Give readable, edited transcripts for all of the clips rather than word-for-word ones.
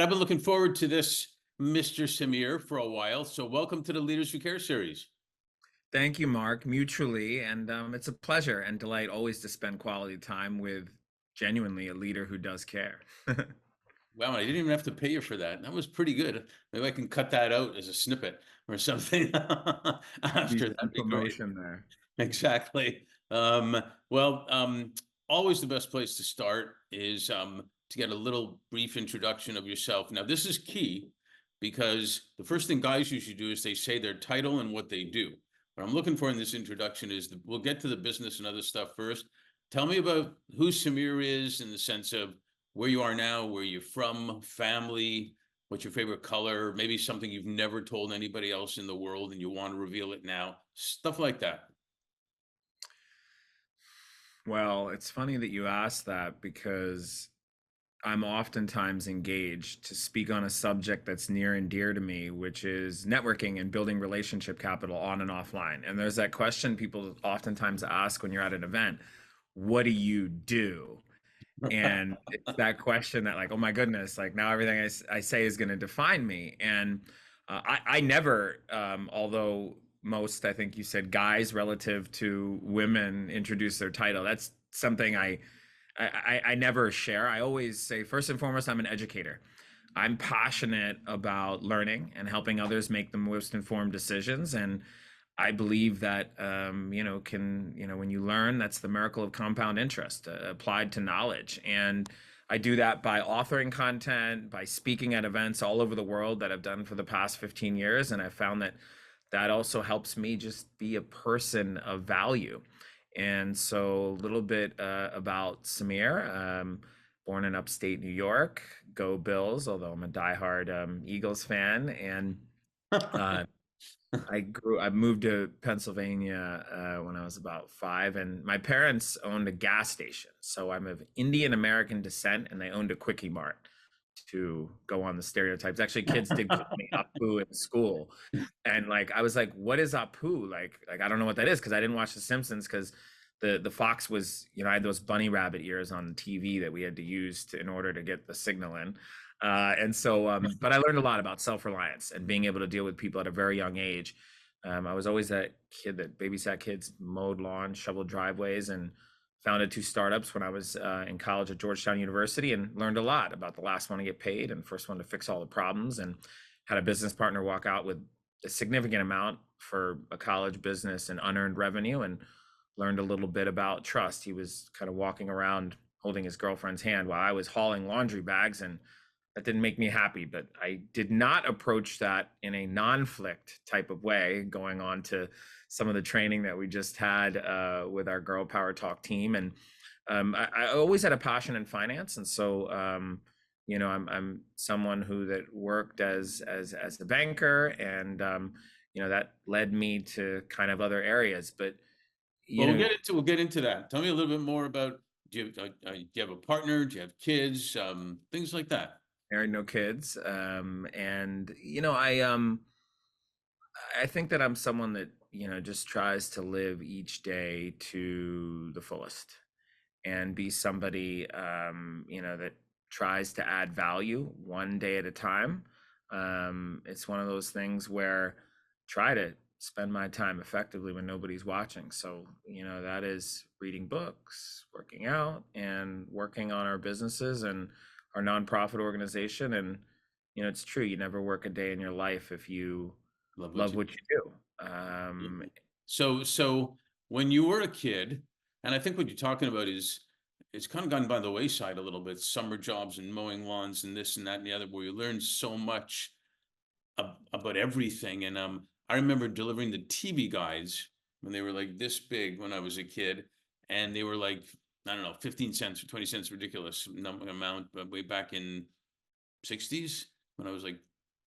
I've been looking forward to this, Mr. Samir, for a while. So welcome to the Leaders Who Care series. Thank you, Mark, mutually. And it's a pleasure and delight always to spend quality time with genuinely a leader who does care. Wow, I didn't even have to pay you for that. That was pretty good. Maybe I can cut that out as a snippet or something Need after. some That'd be great. promotion there. Exactly. Well, always the best place to start is to get a little brief introduction of yourself. Now, this is key because the first thing guys usually do is they say their title and what they do. What I'm looking for in this introduction is we'll get to the business and other stuff first. Tell me about who Samir is in the sense of where you are now, where you're from, family, what's your favorite color, maybe something you've never told anybody else in the world and you want to reveal it now, stuff like that. Well, it's funny that you asked that because I'm oftentimes engaged to speak on a subject that's near and dear to me, which is networking and building relationship capital on and offline. And there's that question people oftentimes ask when you're at an event, what do you do? And it's that question that like, oh my goodness, like now everything I say is going to define me. And I never, although most, I think you said guys relative to women introduce their title. That's something I never share. I always say, first and foremost, I'm an educator. I'm passionate about learning and helping others make the most informed decisions. And I believe that when you learn, that's the miracle of compound interest applied to knowledge. And I do that by authoring content, by speaking at events all over the world that I've done for the past 15 years. And I found that that also helps me just be a person of value. And so a little bit about Samir, born in upstate New York, go Bills, although I'm a diehard Eagles fan. And uh, I moved to Pennsylvania when I was about 5, and my parents owned a gas station. So I'm of Indian American descent, and they owned a Quickie Mart to go on the stereotypes. Actually, kids did call me Apu in school. And like I was like, what is Apu? Like I don't know what that is because I didn't watch The Simpsons because the Fox was, I had those bunny rabbit ears on the TV that we had to use in order to get the signal in. But I learned a lot about self-reliance and being able to deal with people at a very young age. I was always that kid that babysat kids, mowed lawns, shoveled driveways, and founded 2 startups when I was in college at Georgetown University and learned a lot about the last one to get paid and first one to fix all the problems, and had a business partner walk out with a significant amount for a college business and unearned revenue, and learned a little bit about trust. He was kind of walking around holding his girlfriend's hand while I was hauling laundry bags, and that didn't make me happy. But I did not approach that in a non-flict type of way, going on to some of the training that we just had with our Girl Power Talk team. And I always had a passion in finance, and so I'm someone who that worked as a banker, and that led me to kind of other areas. But you Well, we'll know, get into that. Tell me a little bit more about do you have a partner? Do you have kids? Things like that. married, no kids, and I think that I'm someone that just tries to live each day to the fullest and be somebody that tries to add value one day at a time. It's one of those things where try to spend my time effectively when nobody's watching. So, that is reading books, working out, and working on our businesses and our nonprofit organization. And, it's true, you never work a day in your life if you Love what love you what do. you do. So when you were a kid, and I think what you're talking about is it's kind of gone by the wayside a little bit. Summer jobs and mowing lawns and this and that and the other, where you learn so much about everything. And I remember delivering the TV guides when they were like this big when I was a kid, and they were like, I don't know, 15 cents or 20 cents, ridiculous amount, but way back in 60s when I was like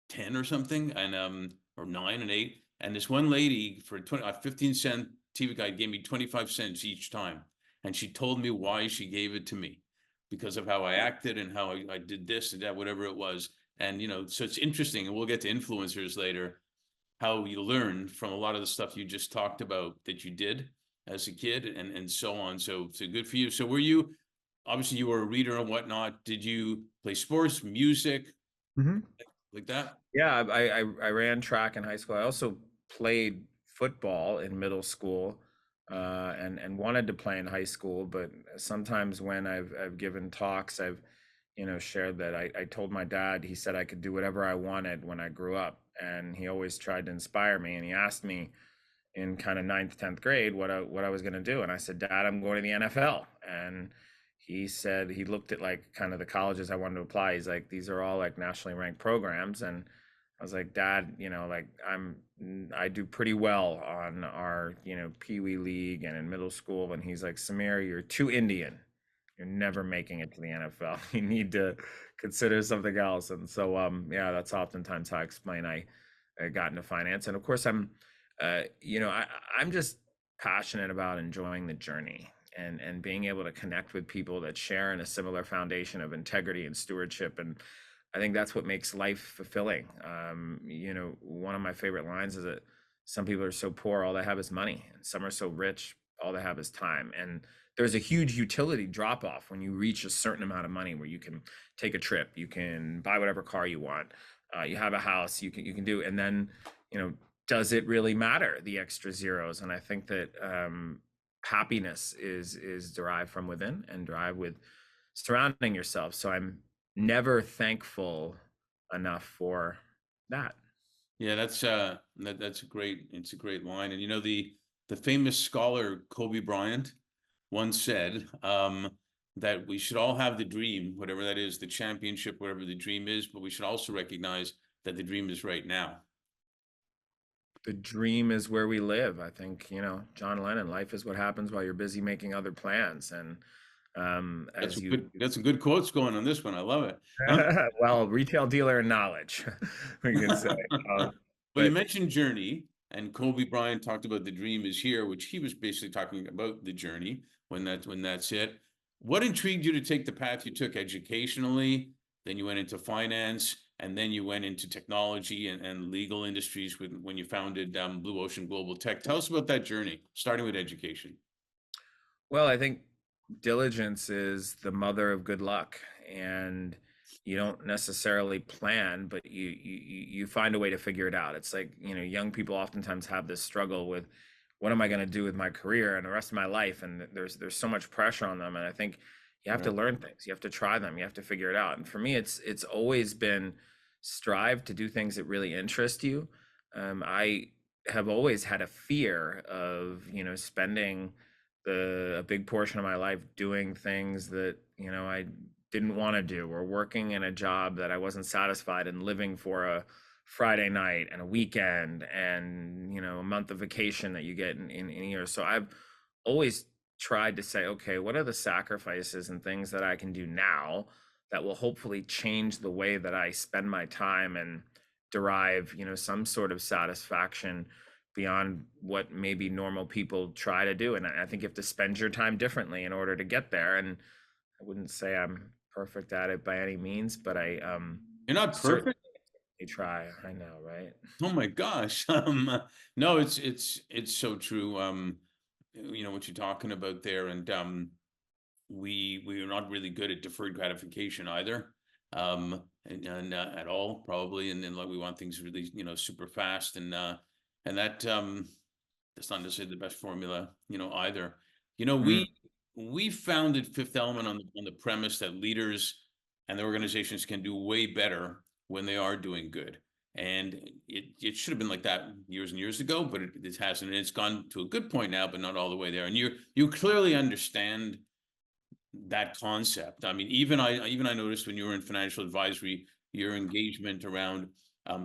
10 or something, and or 9 and 8. And this one lady for a 15-cent TV guide gave me 25 cents each time. And she told me why she gave it to me because of how I acted and how I did this and that, whatever it was. And, so it's interesting. And we'll get to influencers later, how you learn from a lot of the stuff you just talked about that you did as a kid and so on. So good for you. So obviously you were a reader and whatnot. Did you play sports, music? Mhm. like that? Yeah, I ran track in high school. I also played football in middle school, and wanted to play in high school. But sometimes when I've given talks, I've shared that I told my dad. He said I could do whatever I wanted when I grew up, and he always tried to inspire me. And he asked me in kind of ninth, 10th grade what I was going to do. And I said, Dad, I'm going to the NFL. And he said, he looked at like kind of the colleges I wanted to apply. He's like, these are all like nationally ranked programs. And I was like, Dad, like I do pretty well on our, Pee Wee League and in middle school. And he's like, Samir, you're too Indian. You're never making it to the NFL. You need to consider something else. And so, yeah, that's oftentimes how I explain I got into finance. And of course, I'm just passionate about enjoying the journey and being able to connect with people that share in a similar foundation of integrity and stewardship. And I think that's what makes life fulfilling. One of my favorite lines is that some people are so poor, all they have is money, and some are so rich, all they have is time. And there's a huge utility drop off when you reach a certain amount of money where you can take a trip, you can buy whatever car you want, you have a house, you can do, and then you know does it really matter, the extra zeros? And I think that happiness is derived from within and derived with surrounding yourself. So I'm never thankful enough for that. Yeah, that's a great, it's a great line. And the famous scholar Kobe Bryant once said that we should all have the dream, whatever that is, the championship, whatever the dream is, but we should also recognize that the dream is right now. The dream is where we live. I think, John Lennon, life is what happens while you're busy making other plans. And as you, Got some good quotes going on this one. I love it. Um, well, retail dealer in knowledge, we could say. Uh, Well, you but mentioned journey, and Kobe Bryant talked about the dream is here, which he was basically talking about the journey when that's it. What intrigued you to take the path you took educationally? Then you went into finance, and then you went into technology and legal industries when you founded Blue Ocean Global Tech. Tell us about that journey, starting with education. Well, I think diligence is the mother of good luck, and you don't necessarily plan, but you find a way to figure it out. It's like, young people oftentimes have this struggle with what am I going to do with my career and the rest of my life, and there's so much pressure on them. And I think you have to Right. learn things, you have to try them, you have to figure it out. And for me, it's always been strive to do things that really interest you. I have always had a fear of, spending a big portion of my life doing things that I didn't want to do, or working in a job that I wasn't satisfied, and living for a Friday night and a weekend and a month of vacation that you get in a year. So I've always tried to say, okay, what are the sacrifices and things that I can do now that will hopefully change the way that I spend my time and derive some sort of satisfaction beyond what maybe normal people try to do. And I think you have to spend your time differently in order to get there. And I wouldn't say I'm perfect at it by any means, but I You're not certainly perfect. try. I know, right? Oh my gosh. No, it's so true. What you're talking about there, and we are not really good at deferred gratification either, and at all probably, and then like we want things really super fast, and that's not necessarily the best formula either. Mm. We founded Fifth Element on the premise that leaders and the organizations can do way better when they are doing good. And it should have been like that years and years ago, but it hasn't. And it's gone to a good point now, but not all the way there. And you clearly understand that concept. I mean, even I noticed when you were in financial advisory, your engagement around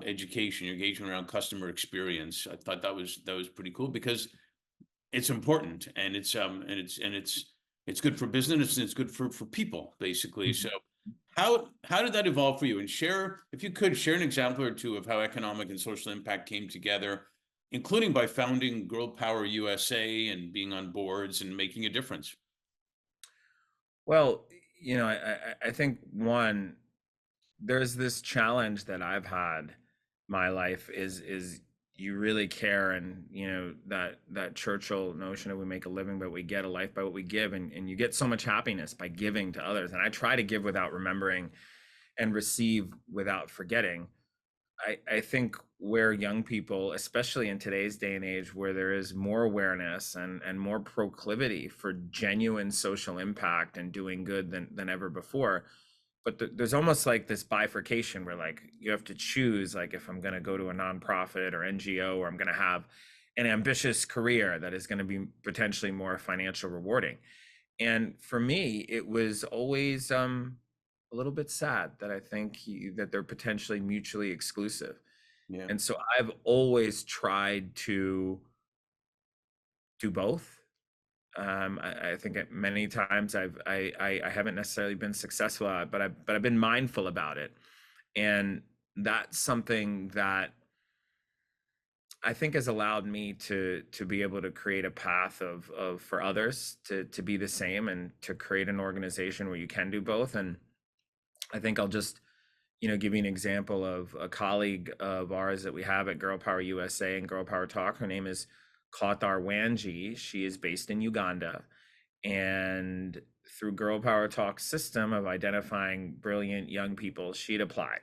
education, your engagement around customer experience. I thought that was pretty cool because it's important, and it's good for business, and it's good for people basically. So how did that evolve for you? And share, if you could, share an example or two of how economic and social impact came together, including by founding Girl Power USA and being on boards and making a difference. Well, I think one, there's this challenge that I've had my life is you really care. And that Churchill notion of we make a living but we get a life by what we give, and you get so much happiness by giving to others. And I try to give without remembering and receive without forgetting. I think where young people, especially in today's day and age, where there is more awareness and more proclivity for genuine social impact and doing good than ever before, but there's almost like this bifurcation where like you have to choose, like if I'm going to go to a nonprofit or NGO, or I'm going to have an ambitious career that is going to be potentially more financial rewarding. And for me, it was always a little bit sad that I think that they're potentially mutually exclusive. Yeah. And so I've always tried to do both. I think at many times I haven't necessarily been successful at it, but I've been mindful about it, and that's something that I think has allowed me to be able to create a path of for others to be the same, and to create an organization where you can do both. And I think I'll just, give you an example of a colleague of ours that we have at Girl Power USA and Girl Power Talk. Her name is Kautar Wanji. She is based in Uganda. And through Girl Power Talk's system of identifying brilliant young people, she'd applied.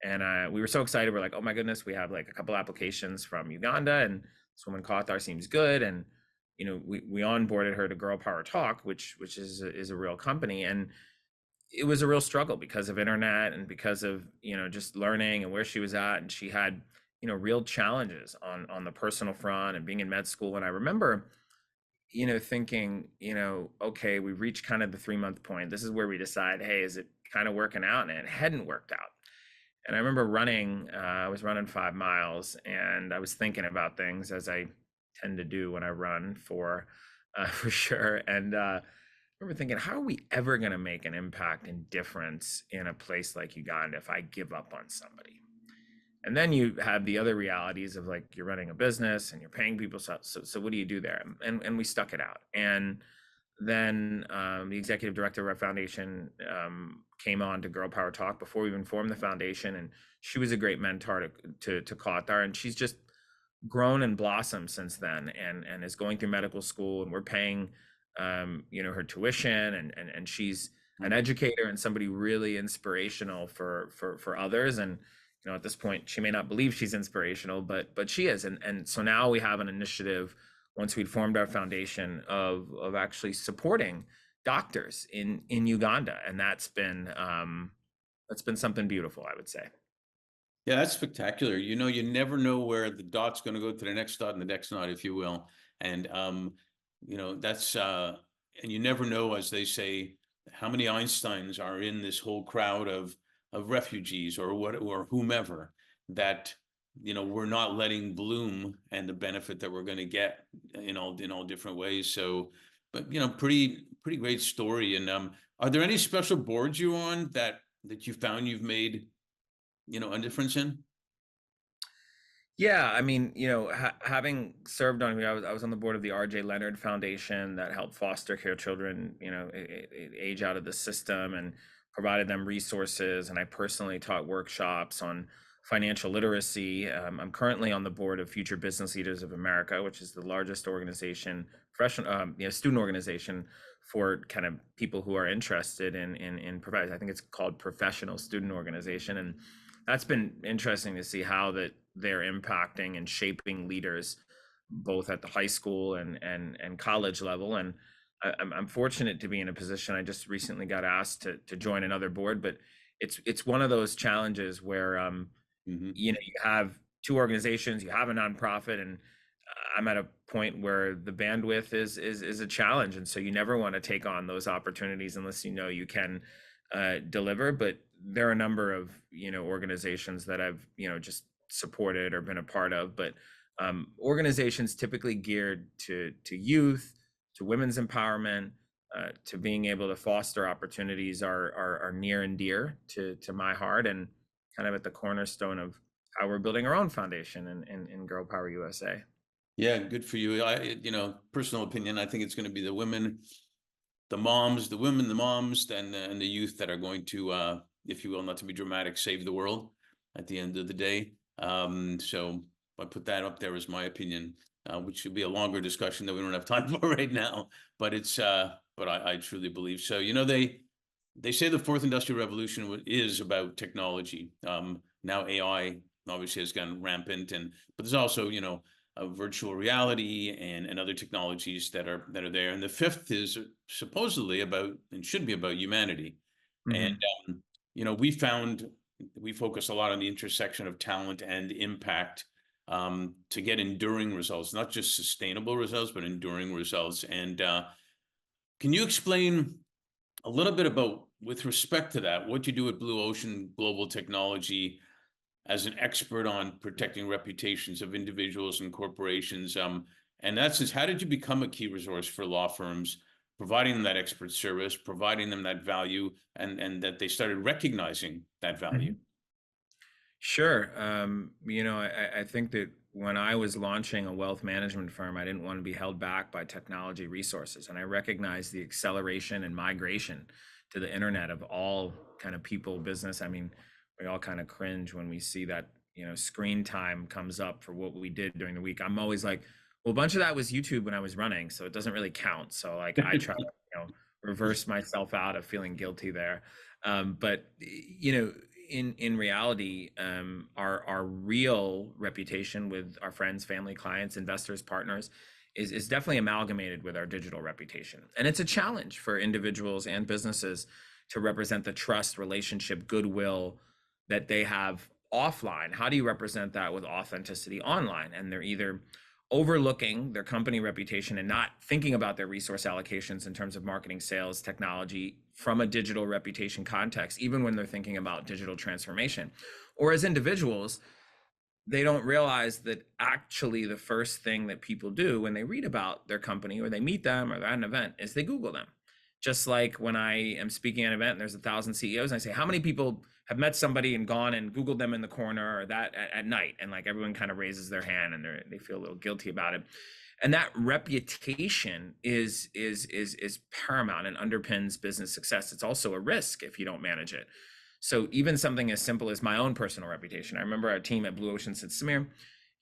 And we were so excited. We're like, oh my goodness, we have like a couple applications from Uganda, and this woman Kautar seems good. And we onboarded her to Girl Power Talk, which is a real company. And it was a real struggle because of internet and because of just learning and where she was at. And she had real challenges on the personal front and being in med school. And I remember thinking, okay, we reached kind of the 3 month point. This is where we decide, hey, is it kind of working out? And it hadn't worked out. And I remember running, I was running 5 miles, and I was thinking about things, as I tend to do when I run for sure. And I remember thinking, how are we ever going to make an impact and difference in a place like Uganda if I give up on somebody? And then you have the other realities of like you're running a business and you're paying people. So what do you do there? And we stuck it out. And then the executive director of our foundation came on to Girl Power Talk before we even formed the foundation. And she was a great mentor to Kautar. And she's just grown and blossomed since then, and is going through medical school, and we're paying her tuition, and she's an Mm. educator and somebody really inspirational for others. And at this point she may not believe she's inspirational, but she is. And so now we have an initiative, once we'd formed our foundation, of actually supporting doctors in Uganda. And that's been something beautiful, I would say. Yeah, that's spectacular. You never know where the dot's going to go to the next dot and the next dot, if you will. And that's and you never know, as they say, how many Einsteins are in this whole crowd of refugees or what or whomever that we're not letting bloom, and the benefit that we're going to get in all different ways. So, but pretty great story. And are there any special boards you're on that you found you've made a difference in? Yeah, I mean, having served on, I was on the board of the R.J. Leonard Foundation that helped foster care children, age out of the system, and provided them resources. And I personally taught workshops on financial literacy. I'm currently on the board of Future Business Leaders of America, which is the largest organization, professional, student organization for kind of people who are interested in provide. I think it's called Professional Student Organization. And that's been interesting to see how that they're impacting and shaping leaders both at the high school and college level. And I'm fortunate to be in a position. I just recently got asked to join another board, but it's one of those challenges where Hmm. you have two organizations, you have a nonprofit, and I'm at a point where the bandwidth is a challenge. And so you never want to take on those opportunities unless you can deliver. But there are a number of organizations that I've just supported or been a part of. But organizations typically geared to youth, to women's empowerment, to being able to foster opportunities are near and dear to my heart, and kind of at the cornerstone of how we're building our own foundation in Girl Power USA. Yeah, good for you. Personal opinion, I think it's going to be the women, the moms, and the youth that are going to, if you will, not to be dramatic, save the world at the end of the day. So I put that up there as my opinion, which should be a longer discussion that we don't have time for right now. But but I truly believe so. They they say the fourth industrial revolution is about technology. Now AI obviously has gone rampant, but there's also, virtual reality and other technologies that are there. And the fifth is supposedly about and should be about humanity. And Hmm. um, we found we focus a lot on the intersection of talent and impact, to get enduring results, not just sustainable results, but enduring results. And can you explain a little bit about, with respect to that, what you do at Blue Ocean Global Technology as an expert on protecting reputations of individuals and corporations? And that's just, how did you become a key resource for law firms, providing them that expert service, providing them that value, and that they started recognizing that value? Sure. I think that when I was launching a wealth management firm, I didn't want to be held back by technology resources. And I recognized the acceleration and migration to the internet of all kind of people, business. I mean, we all kind of cringe when we see that, screen time comes up for what we did during the week. I'm always like, well, a bunch of that was YouTube when I was running, so it doesn't really count. So like I try to, reverse myself out of feeling guilty there. But in reality, our real reputation with our friends, family, clients, investors, partners is definitely amalgamated with our digital reputation. And it's a challenge for individuals and businesses to represent the trust, relationship, goodwill that they have offline. How do you represent that with authenticity online? And they're either overlooking their company reputation and not thinking about their resource allocations in terms of marketing, sales, technology from a digital reputation context, even when they're thinking about digital transformation. Or as individuals, they don't realize that actually the first thing that people do when they read about their company or they meet them or they're at an event is they Google them. Just like when I am speaking at an event and there's 1,000 CEOs, and I say, how many people have met somebody and gone and Googled them in the corner or that at night? And like everyone kind of raises their hand and they feel a little guilty about it. And that reputation is paramount and underpins business success. It's also a risk if you don't manage it. So even something as simple as my own personal reputation. I remember our team at Blue Ocean said, Samir,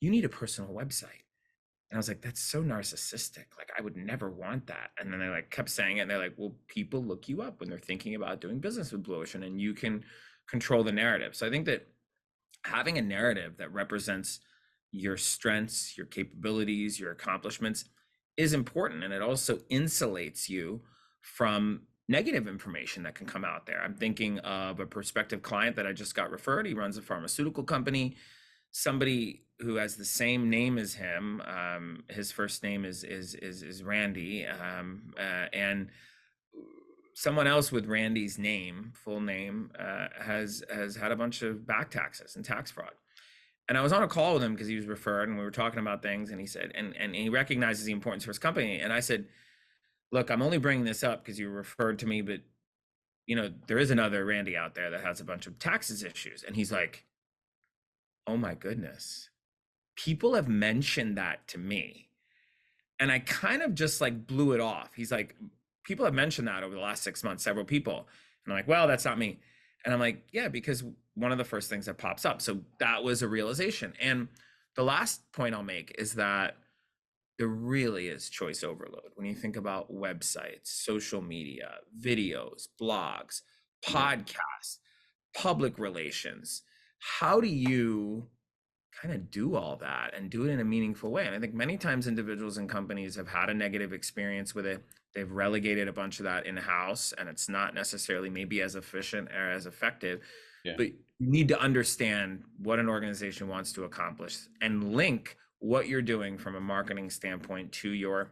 you need a personal website. And I was like, that's so narcissistic. Like, I would never want that. And then they like kept saying it. And they're like, well, people look you up when they're thinking about doing business with Blue Ocean, and you can control the narrative. So I think that having a narrative that represents your strengths, your capabilities, your accomplishments is important. And it also insulates you from negative information that can come out there. I'm thinking of a prospective client that I just got referred. He runs a pharmaceutical company. Somebody who has the same name as him, his first name is Randy, and someone else with Randy's name, full name, has had a bunch of back taxes and tax fraud. And I was on a call with him because he was referred, and we were talking about things. And he said, and he recognizes the importance for his company. And I said, look, I'm only bringing this up because you referred to me, but there is another Randy out there that has a bunch of taxes issues. And he's like, oh my goodness, people have mentioned that to me. And I kind of just like blew it off. He's like, people have mentioned that over the last 6 months, several people. And I'm like, well, that's not me. And I'm like, yeah, because one of the first things that pops up. So that was a realization. And the last point I'll make is that there really is choice overload when you think about websites, social media, videos, blogs, Yeah. podcasts, public relations. How do you kind of do all that and do it in a meaningful way? And I think many times individuals and companies have had a negative experience with it. They've relegated a bunch of that in-house, and it's not necessarily maybe as efficient or as effective. Yeah. But you need to understand what an organization wants to accomplish and link what you're doing from a marketing standpoint to your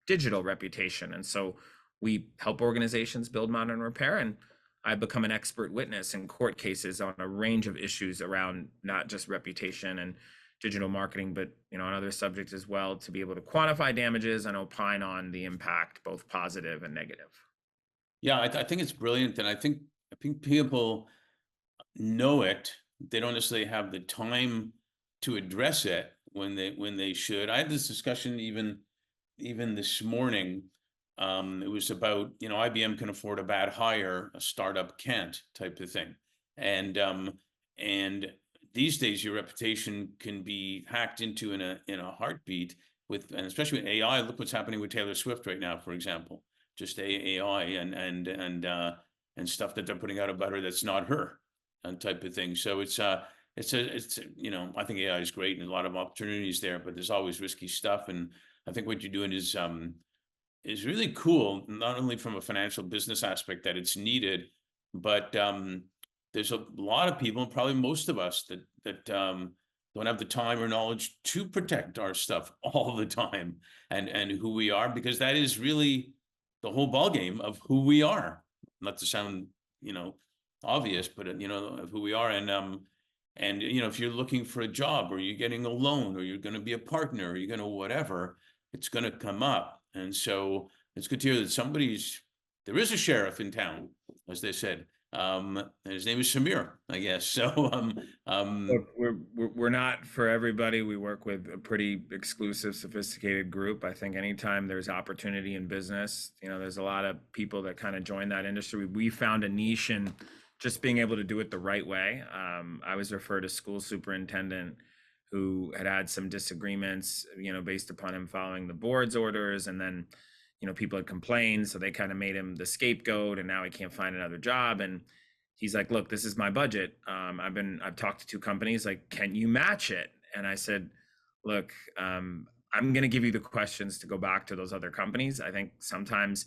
digital reputation. And so we help organizations build modern repair, and I've become an expert witness in court cases on a range of issues around not just reputation and digital marketing, but on other subjects as well, to be able to quantify damages and opine on the impact, both positive and negative. Yeah, I think it's brilliant, and I think people know it. They don't necessarily have the time to address it when they should. I had this discussion even this morning. It was about, IBM can afford a bad hire, a startup can't, type of thing. And these days your reputation can be hacked into in a heartbeat, and especially with AI. Look what's happening with Taylor Swift right now, for example. Just AI, and stuff that they're putting out about her that's not her, and type of thing. So I think AI is great and a lot of opportunities there, but there's always risky stuff. And I think what you're doing is really cool, not only from a financial business aspect that it's needed, but there's a lot of people, probably most of us, that don't have the time or knowledge to protect our stuff all the time, and who we are, because that is really the whole ballgame of who we are. Not to sound, you know, obvious, but of who we are. And if you're looking for a job, or you're getting a loan, or you're going to be a partner, or you're going to whatever, it's going to come up. And so it's good to hear that there is a sheriff in town, as they said. And his name is Samir, I guess. So, Look, we're not for everybody. We work with a pretty exclusive, sophisticated group. I think anytime there's opportunity in business, there's a lot of people that kind of join that industry. We found a niche in just being able to do it the right way. I was referred a school superintendent who had some disagreements, based upon him following the board's orders, and then, people had complained, so they kind of made him the scapegoat, and now he can't find another job. And he's like, look, this is my budget. I've talked to two companies, like, can you match it? And I said, look, I'm going to give you the questions to go back to those other companies. I think sometimes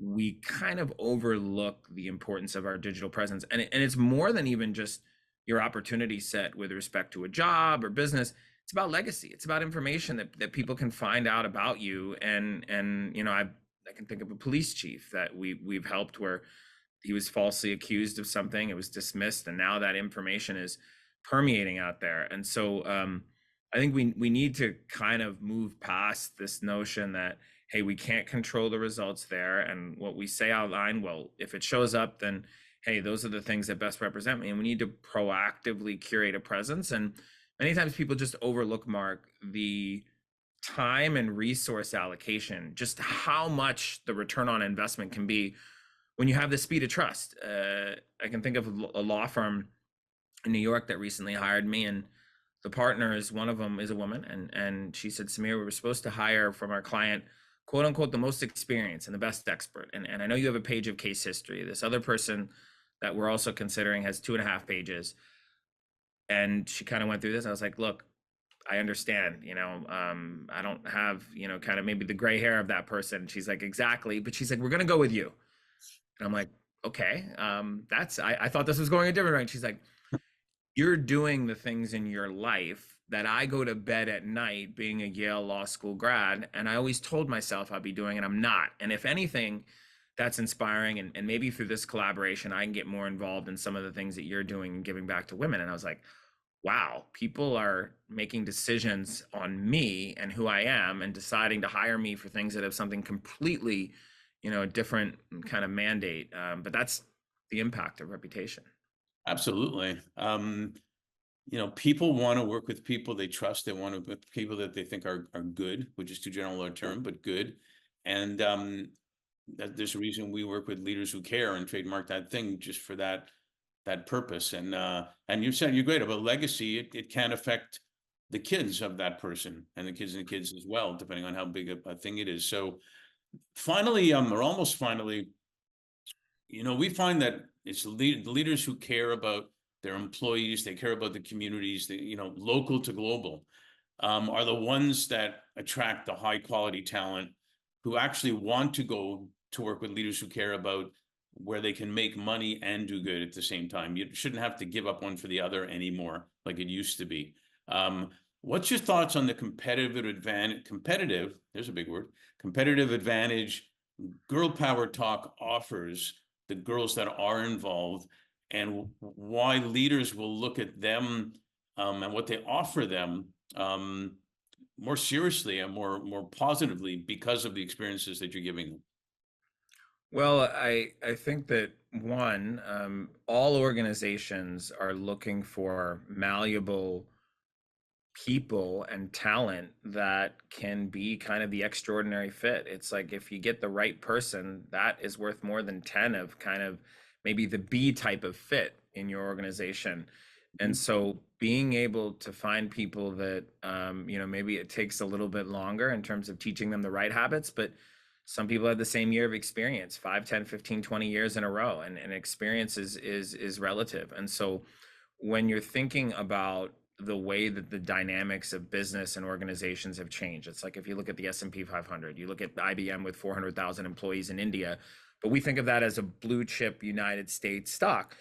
we kind of overlook the importance of our digital presence. And it's more than even just your opportunity set with respect to a job or business. It's about legacy. It's about information that people can find out about you. And I can think of a police chief that we've helped, where he was falsely accused of something, it was dismissed, and now that information is permeating out there. And so I think we need to kind of move past this notion that, hey, we can't control the results there, and what we say outline, well, if it shows up, then hey, those are the things that best represent me. And we need to proactively curate a presence. And many times people just overlook, Mark, the time and resource allocation, just how much the return on investment can be when you have the speed of trust. I can think of a law firm in New York that recently hired me, and the partner is, one of them is a woman, and she said, Samir, we were supposed to hire from our client, quote unquote, the most experienced and the best expert. And I know you have a page of case history. This other person that we're also considering has 2.5 pages. And she kind of went through this. I was like, look, I understand, I don't have, kind of maybe the gray hair of that person. She's like, exactly. But she's like, we're going to go with you. And I'm like, okay, I thought this was going a different way. She's like, you're doing the things in your life that I go to bed at night being a Yale Law School grad, and I always told myself I'd be doing, and I'm not. And if anything, that's inspiring. And maybe through this collaboration, I can get more involved in some of the things that you're doing and giving back to women. And I was like, wow, people are making decisions on me and who I am, and deciding to hire me for things that have something completely, a different kind of mandate. But that's the impact of reputation. absolutely. People want to work with people they trust. They want to work with people that they think are good, which is too general a term, but good. And there's a reason we work with leaders who care and trademark that thing just for that purpose. And you said you're great about legacy. It can affect the kids of that person, and the kids and the kids as well, depending on how big a thing it is. So finally, or almost finally, we find that it's the leaders who care about their employees, they care about the communities, local to global, are the ones that attract the high quality talent who actually want to go to work with leaders who care about where they can make money and do good at the same time. You shouldn't have to give up one for the other anymore, like it used to be. What's your thoughts on the there's a big word, competitive advantage girl power talk offers the girls that are involved, and why leaders will look at them and what they offer them more seriously and more positively because of the experiences that you're giving them? Well, I think that one, all organizations are looking for malleable people and talent that can be kind of the extraordinary fit. It's like, if you get the right person, that is worth more than 10 of kind of maybe the B type of fit in your organization. And so being able to find people that, maybe it takes a little bit longer in terms of teaching them the right habits, but Some people have the same year of experience, 5, 10, 15, 20 years in a row, and experience is relative. And so when you're thinking about the way that the dynamics of business and organizations have changed, it's like if you look at the S&P 500, you look at IBM with 400,000 employees in India, but we think of that as a blue chip United States stock.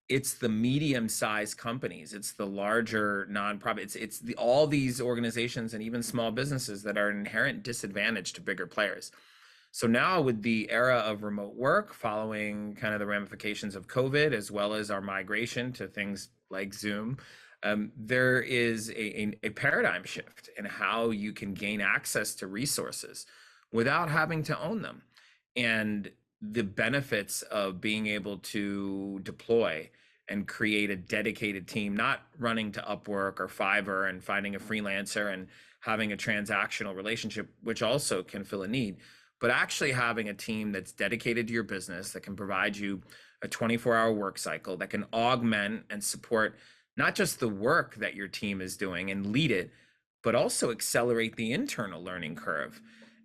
It's the medium-sized companies, it's the larger nonprofit, all these organizations and even small businesses that are an inherent disadvantage to bigger players. So now with the era of remote work following kind of the ramifications of COVID, as well as our migration to things like Zoom, there is a paradigm shift in how you can gain access to resources without having to own them. And the benefits of being able to deploy and create a dedicated team, not running to Upwork or Fiverr and finding a freelancer and having a transactional relationship, which also can fill a need, but actually having a team that's dedicated to your business, that can provide you a 24-hour work cycle, that can augment and support not just the work that your team is doing and lead it, but also accelerate the internal learning curve.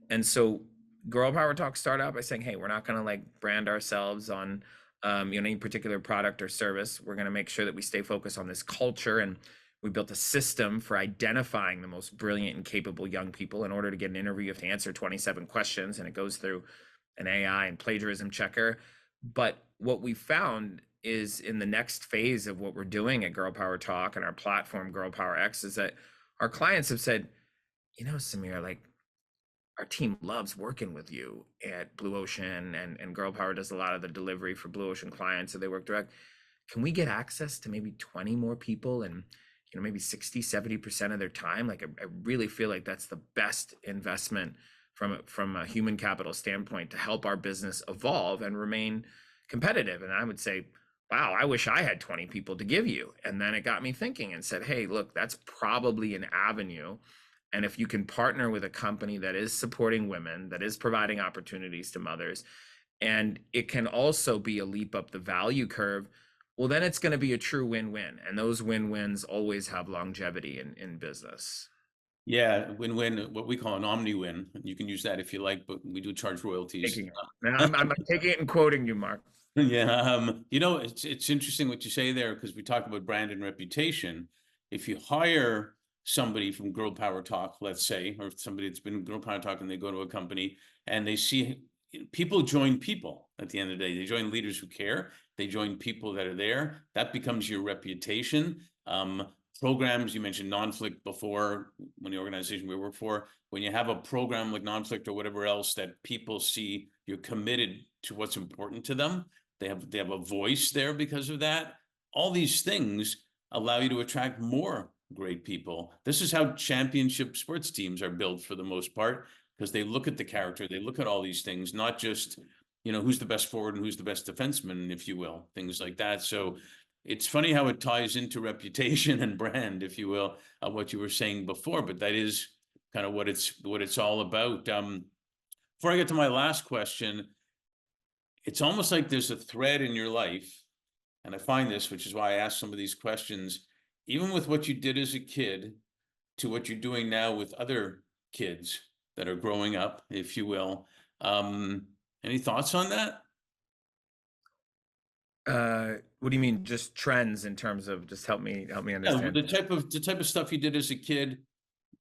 And so Girl Power Talk started out by saying, hey, we're not going to like brand ourselves on any particular product or service. We're going to make sure that we stay focused on this culture. And we built a system for identifying the most brilliant and capable young people. In order to get an interview, you have to answer 27 questions, and it goes through an AI and plagiarism checker. But what we found is in the next phase of what we're doing at Girl Power Talk and our platform, Girl Power X, is that our clients have said, Samir, like, our team loves working with you at Blue Ocean, and Girl Power does a lot of the delivery for Blue Ocean clients, so they work direct. Can we get access to maybe 20 more people and maybe 60-70% of their time? Like I really feel like that's the best investment from a human capital standpoint to help our business evolve and remain competitive. And I would say, wow, I wish I had 20 people to give you. And then it got me thinking and said, hey, look, that's probably an avenue. And if you can partner with a company that is supporting women, that is providing opportunities to mothers, and it can also be a leap up the value curve, well, then it's going to be a true win-win. And those win-wins always have longevity in business. Yeah, win-win, what we call an omni-win. You can use that if you like, but we do charge royalties. Taking it. Now, I'm taking it and quoting you, Mark. Yeah, it's interesting what you say there, because we talk about brand and reputation. If you hire somebody from Girl Power Talk, let's say, or somebody that's been in Girl Power Talk and they go to a company and they see people join people at the end of the day. They join leaders who care. They join people that are there. That becomes your reputation. Programs, you mentioned Nonflict before, when the organization we work for, when you have a program like Nonflict or whatever else that people see you're committed to what's important to them, they have a voice there because of that. All these things allow you to attract more great people. This is how championship sports teams are built for the most part, because they look at the character, they look at all these things, not just, who's the best forward and who's the best defenseman, if you will, things like that. So it's funny how it ties into reputation and brand, if you will, what you were saying before, but that is kind of what it's all about. Before I get to my last question, it's almost like there's a thread in your life, and I find this, which is why I ask some of these questions, even with what you did as a kid to what you're doing now with other kids that are growing up, if you will. Any thoughts on that? What do you mean, just trends in terms of, just help me Yeah, understand? the type of stuff you did as a kid,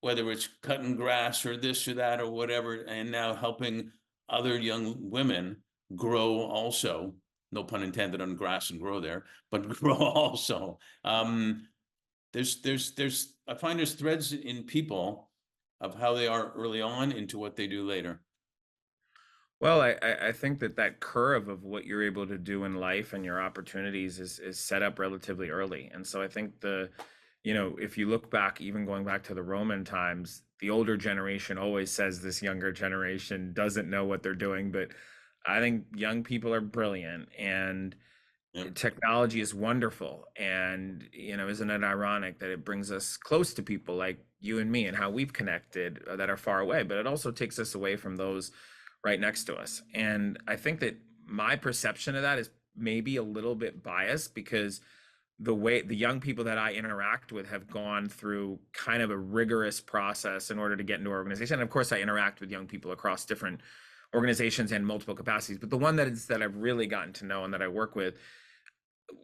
whether it's cutting grass or this or that or whatever, and now helping other young women grow also, no pun intended on grass and grow there, but grow also. I find there's threads in people of how they are early on into what they do later. Well, I think that curve of what you're able to do in life and your opportunities is set up relatively early. And so I think if you look back, even going back to the Roman times, the older generation always says this younger generation doesn't know what they're doing. But I think young people are brilliant, and Yep. technology is wonderful. And, isn't it ironic that it brings us close to people like you and me and how we've connected that are far away, but it also takes us away from those right next to us. And I think that my perception of that is maybe a little bit biased, because the way the young people that I interact with have gone through kind of a rigorous process in order to get into our organization. And of course, I interact with young people across different organizations in multiple capacities. But the one that I've really gotten to know and that I work with,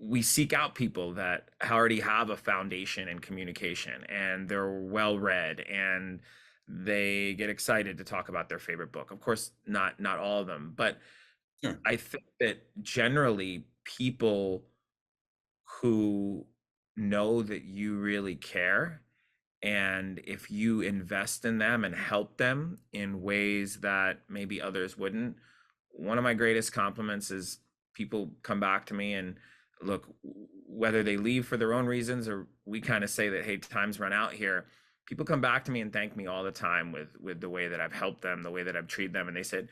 we seek out people that already have a foundation in communication and they're well read and they get excited to talk about their favorite book. Of course, not all of them, but Sure. I think that generally people who know that you really care, and if you invest in them and help them in ways that maybe others wouldn't, one of my greatest compliments is people come back to me and look, whether they leave for their own reasons or we kind of say that, hey, time's run out here. People come back to me and thank me all the time with the way that I've helped them, the way that I've treated them. And they said,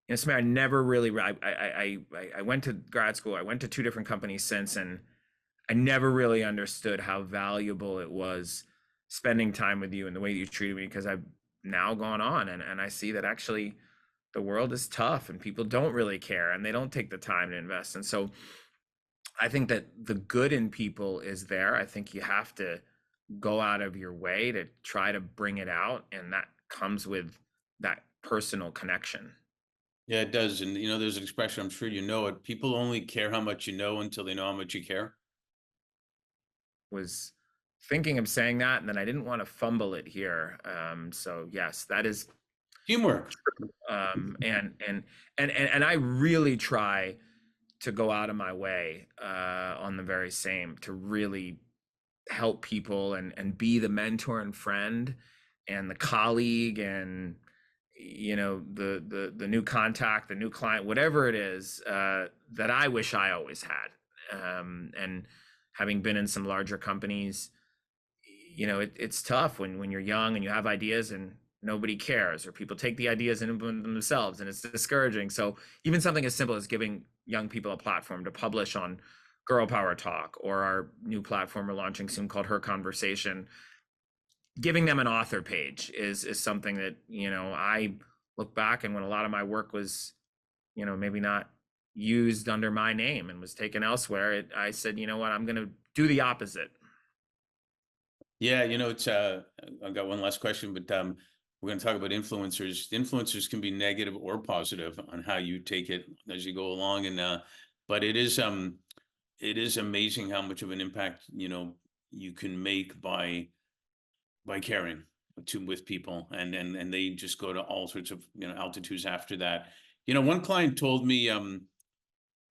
you know, Samir, I never really, I went to grad school. I went to two different companies since, and I never really understood how valuable it was spending time with you and the way you treated me, because I've now gone on and I see that actually the world is tough and people don't really care and they don't take the time to invest. And so I think that the good in people is there. I think you have to go out of your way to try to bring it out. And that comes with that personal connection. Yeah, it does. And there's an expression, I'm sure you know it. People only care how much you know until they know how much you care. Was thinking of saying that, and then I didn't want to fumble it here. So yes, that is Teamwork. and I really try to go out of my way on the very same to really help people and be the mentor and friend and the colleague and the new contact, the new client, whatever it is that I wish I always had. And having been in some larger companies, it's tough when you're young and you have ideas and nobody cares, or people take the ideas and implement them themselves, and it's discouraging. So even something as simple as giving young people a platform to publish on Girl Power Talk, or our new platform we're launching soon called Her Conversation, giving them an author page is something that I look back, and when a lot of my work was maybe not used under my name and was taken elsewhere, I said, you know what, I'm going to do the opposite. Yeah, it's I've got one last question, but we're going to talk about influencers. Influencers can be negative or positive on how you take it as you go along, and but it is amazing how much of an impact you can make by caring with people, and they just go to all sorts of altitudes after that. One client told me a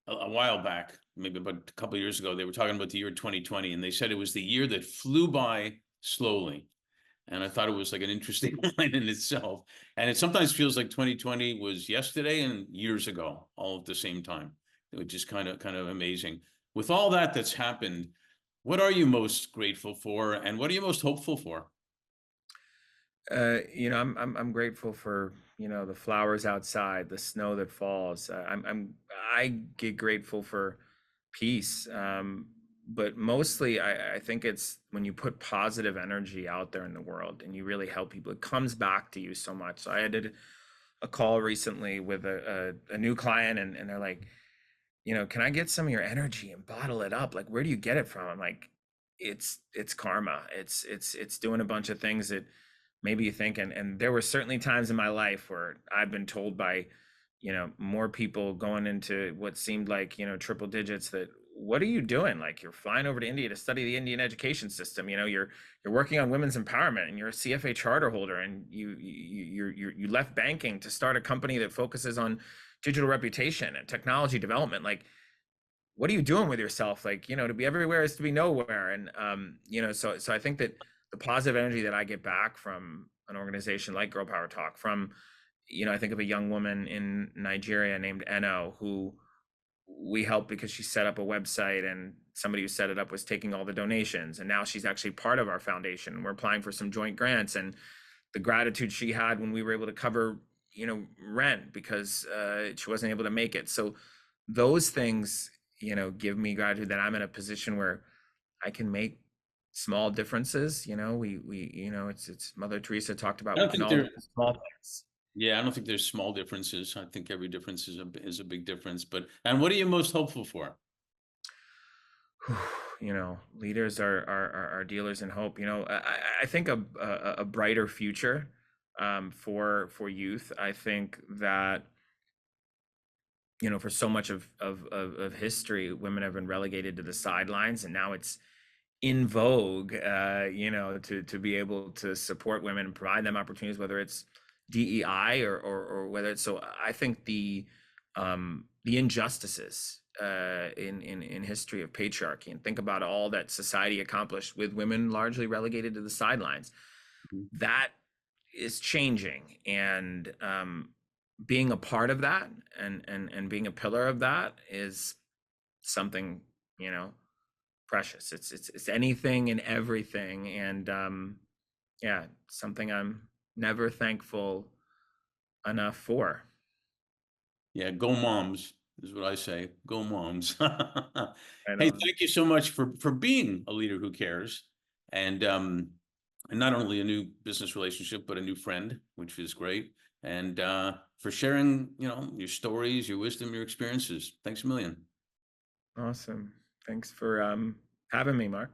while back, maybe about a couple of years ago, they were talking about the year 2020, and they said it was the year that flew by slowly. And I thought it was like an interesting line in itself. And it sometimes feels like 2020 was yesterday and years ago, all at the same time. It was just kind of amazing. With all that's happened, what are you most grateful for, and what are you most hopeful for? I'm grateful for the flowers outside, the snow that falls. I get grateful for peace, but mostly I think it's when you put positive energy out there in the world and you really help people, it comes back to you so much. So I did a call recently with a new client, and they're like, can I get some of your energy and bottle it up? Like, where do you get it from? I'm like, it's karma. It's doing a bunch of things that maybe you think, and there were certainly times in my life where I've been told by, more people going into what seemed like, triple digits, that what are you doing? Like, you're flying over to India to study the Indian education system. You're working on women's empowerment, and you're a CFA charter holder, and you left banking to start a company that focuses on digital reputation and technology development. Like, what are you doing with yourself? Like, to be everywhere is to be nowhere. And so I think that the positive energy that I get back from an organization like Girl Power Talk, from I think of a young woman in Nigeria named Eno, who we helped because she set up a website, and somebody who set it up was taking all the donations, and now she's actually part of our foundation, and we're applying for some joint grants. And the gratitude she had when we were able to cover rent because she wasn't able to make it. So those things give me gratitude that I'm in a position where I can make small differences. It's Mother Teresa talked about, I we don't can think all do there. small things. Yeah, I don't think there's small differences. I think every difference is a big difference. And what are you most hopeful for? Leaders are dealers in hope. I think a brighter future for youth. I think that for so much of history, women have been relegated to the sidelines, and now it's in vogue, to be able to support women and provide them opportunities, whether it's DEI or whether it's. So I think the injustices in history of patriarchy, and think about all that society accomplished with women largely relegated to the sidelines. Mhm. That is changing, and being a part of that and being a pillar of that is something, you know precious. It's anything and everything, and yeah, something I'm never thankful enough for. Yeah, go moms is what I say. Go moms. Right Hey, on. thank you so much for being a leader who cares, and and not only a new business relationship, but a new friend, which is great. And for sharing, your stories, your wisdom, your experiences. Thanks a million. Awesome. Thanks for having me, Mark.